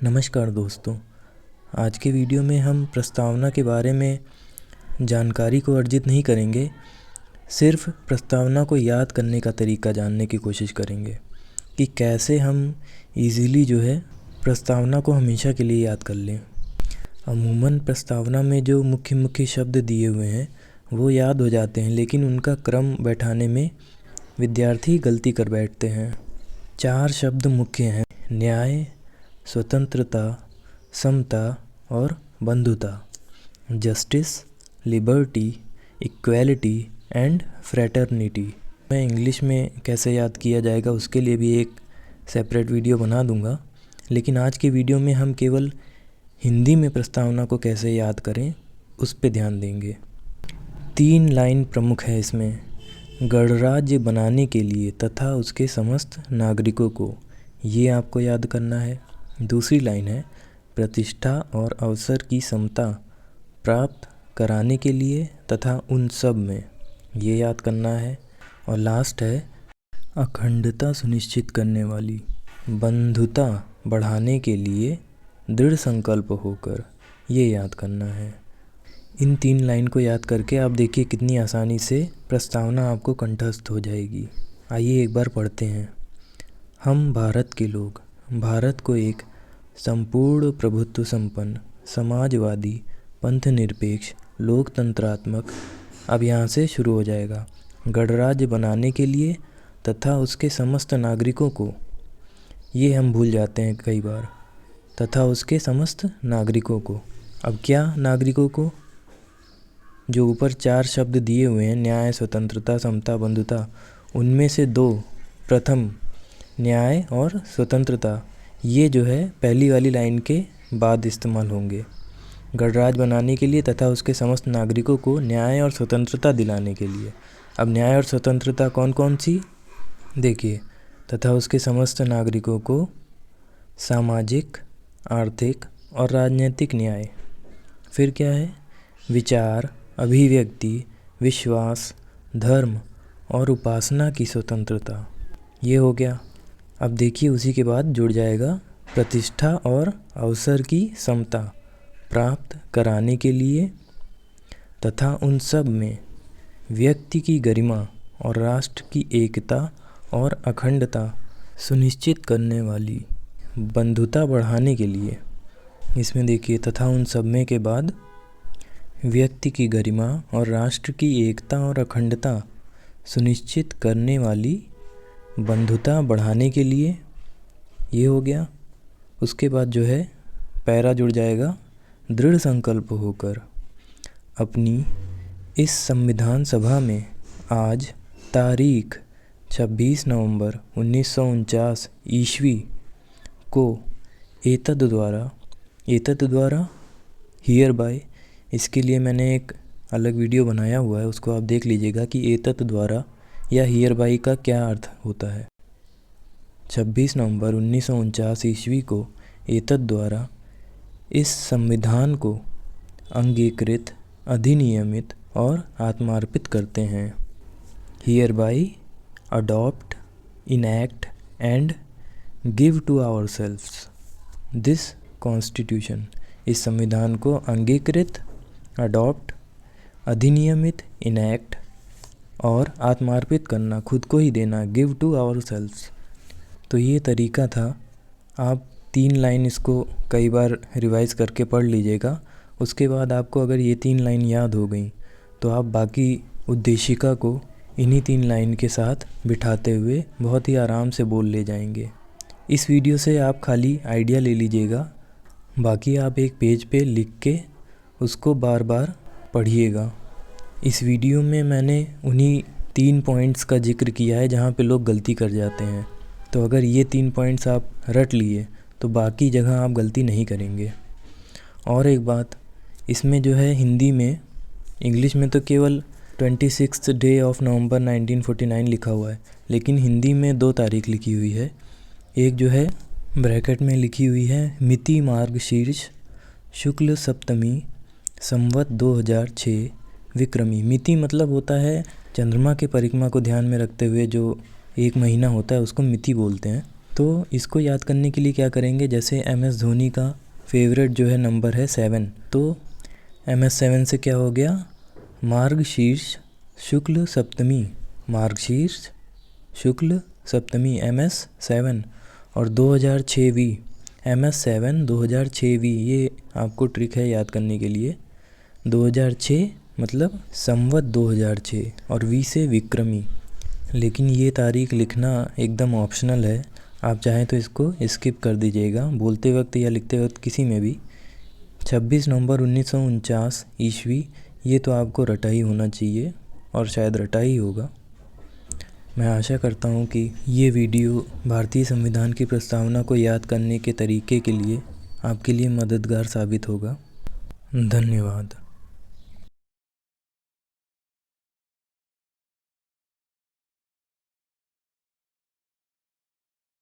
नमस्कार दोस्तों, आज के वीडियो में हम प्रस्तावना के बारे में जानकारी को अर्जित नहीं करेंगे, सिर्फ प्रस्तावना को याद करने का तरीका जानने की कोशिश करेंगे कि कैसे हम इजीली प्रस्तावना को हमेशा के लिए याद कर लें। अमूमन प्रस्तावना में जो मुख्य मुख्य शब्द दिए हुए हैं वो याद हो जाते हैं, लेकिन उनका क्रम बैठाने में विद्यार्थी गलती कर बैठते हैं। 4 शब्द मुख्य हैं: न्याय, स्वतंत्रता, समता और बंधुता। Justice, liberty, equality and fraternity. मैं इंग्लिश में कैसे याद किया जाएगा उसके लिए भी एक सेपरेट वीडियो बना दूंगा, लेकिन आज की वीडियो में हम केवल हिंदी में प्रस्तावना को कैसे याद करें उस पे ध्यान देंगे। 3 लाइन प्रमुख है इसमें: गणराज्य बनाने के लिए तथा उसके समस्त नागरिकों को, ये आपको याद करना है। दूसरी लाइन है प्रतिष्ठा और अवसर की समता प्राप्त कराने के लिए तथा उन सब में, ये याद करना है। और लास्ट है अखंडता सुनिश्चित करने वाली, बंधुता बढ़ाने के लिए दृढ़ संकल्प होकर, ये याद करना है। इन 3 लाइन को याद करके आप देखिए कितनी आसानी से प्रस्तावना आपको कंठस्थ हो जाएगी। आइए एक बार पढ़ते हैं। हम भारत के लोग भारत को एक संपूर्ण प्रभुत्व संपन्न, समाजवादी, पंथनिरपेक्ष, लोकतंत्रात्मक, अब यहाँ से शुरू हो जाएगा, गणराज्य बनाने के लिए तथा उसके समस्त नागरिकों को, ये हम भूल जाते हैं कई बार, तथा उसके समस्त नागरिकों को। अब क्या नागरिकों को? जो ऊपर 4 शब्द दिए हुए हैं, न्याय, स्वतंत्रता, समता, बंधुता, उनमें से 2, प्रथम न्याय और स्वतंत्रता, ये पहली वाली लाइन के बाद इस्तेमाल होंगे। गणराज्य बनाने के लिए तथा उसके समस्त नागरिकों को न्याय और स्वतंत्रता दिलाने के लिए। अब न्याय और स्वतंत्रता कौन कौन सी? देखिए, तथा उसके समस्त नागरिकों को सामाजिक, आर्थिक और राजनीतिक न्याय। फिर क्या है? विचार, अभिव्यक्ति, विश्वास, धर्म और उपासना की स्वतंत्रता, ये हो गया। अब देखिए उसी के बाद जुड़ जाएगा प्रतिष्ठा और अवसर की समता प्राप्त कराने के लिए तथा उन सब में, व्यक्ति की गरिमा और राष्ट्र की एकता और अखंडता सुनिश्चित करने वाली, बंधुता बढ़ाने के लिए। इसमें देखिए तथा उन सब में के बाद व्यक्ति की गरिमा और राष्ट्र की एकता और अखंडता सुनिश्चित करने वाली, बंधुता बढ़ाने के लिए, ये हो गया। उसके बाद पैरा जुड़ जाएगा, दृढ़ संकल्प होकर अपनी इस संविधान सभा में आज तारीख 26 नवंबर 1949 ईस्वी को एतद द्वारा हियर बाय, इसके लिए मैंने एक अलग वीडियो बनाया हुआ है, उसको आप देख लीजिएगा कि एतद द्वारा या हियर बाय का क्या अर्थ होता है। 26 नवंबर 1949 ईस्वी को एतद द्वारा इस संविधान को अंगीकृत, अधिनियमित और आत्मार्पित करते हैं। Hereby adopt, enact and give to ourselves this constitution. इस संविधान को अंगीकृत, अडॉप्ट, अधिनियमित, इनैक्ट और आत्मार्पित करना, खुद को ही देना, गिव टू आवरसेल्व्स। तो ये तरीका था। आप 3 लाइन इसको कई बार रिवाइज करके पढ़ लीजिएगा। उसके बाद आपको अगर ये 3 लाइन याद हो गई तो आप बाकी उद्देशिका को इन्हीं 3 लाइन के साथ बिठाते हुए बहुत ही आराम से बोल ले जाएंगे। इस वीडियो से आप खाली आइडिया ले लीजिएगा, बाकी आप एक पेज पे लिख के उसको बार बार पढ़िएगा। इस वीडियो में मैंने उन्हीं 3 पॉइंट्स का जिक्र किया है जहाँ पे लोग गलती कर जाते हैं। तो अगर ये 3 पॉइंट्स आप रट लिए तो बाकी जगह आप गलती नहीं करेंगे। और एक बात, इसमें हिंदी में, इंग्लिश में तो केवल 26 डे ऑफ नवंबर 1949 लिखा हुआ है, लेकिन हिंदी में 2 तारीख लिखी हुई है। एक ब्रैकेट में लिखी हुई है मिति मार्गशीर्ष शुक्ल सप्तमी संवत 2006 विक्रमी। मिति मतलब होता है चंद्रमा के परिक्रमा को ध्यान में रखते हुए जो एक महीना होता है, उसको मिति बोलते हैं। तो इसको याद करने के लिए क्या करेंगे, जैसे MS धोनी का फेवरेट जो है नंबर है 7, तो MS 7 से क्या हो गया, मार्गशीर्ष शुक्ल सप्तमी, मार्गशीर्ष शुक्ल सप्तमी MS 7। और 2006 MS 7 2006, ये आपको ट्रिक है याद करने के लिए। 2006 मतलब संवत 2006 और वी से विक्रमी। लेकिन ये तारीख लिखना एकदम ऑप्शनल है, आप चाहें तो इसको स्किप कर दीजिएगा, बोलते वक्त या लिखते वक्त किसी में भी। 26 नवंबर 1949 ईस्वी, ये तो आपको रटा ही होना चाहिए और शायद रटा ही होगा। मैं आशा करता हूँ कि ये वीडियो भारतीय संविधान की प्रस्तावना को याद करने के तरीके के लिए आपके लिए मददगार साबित होगा। धन्यवाद।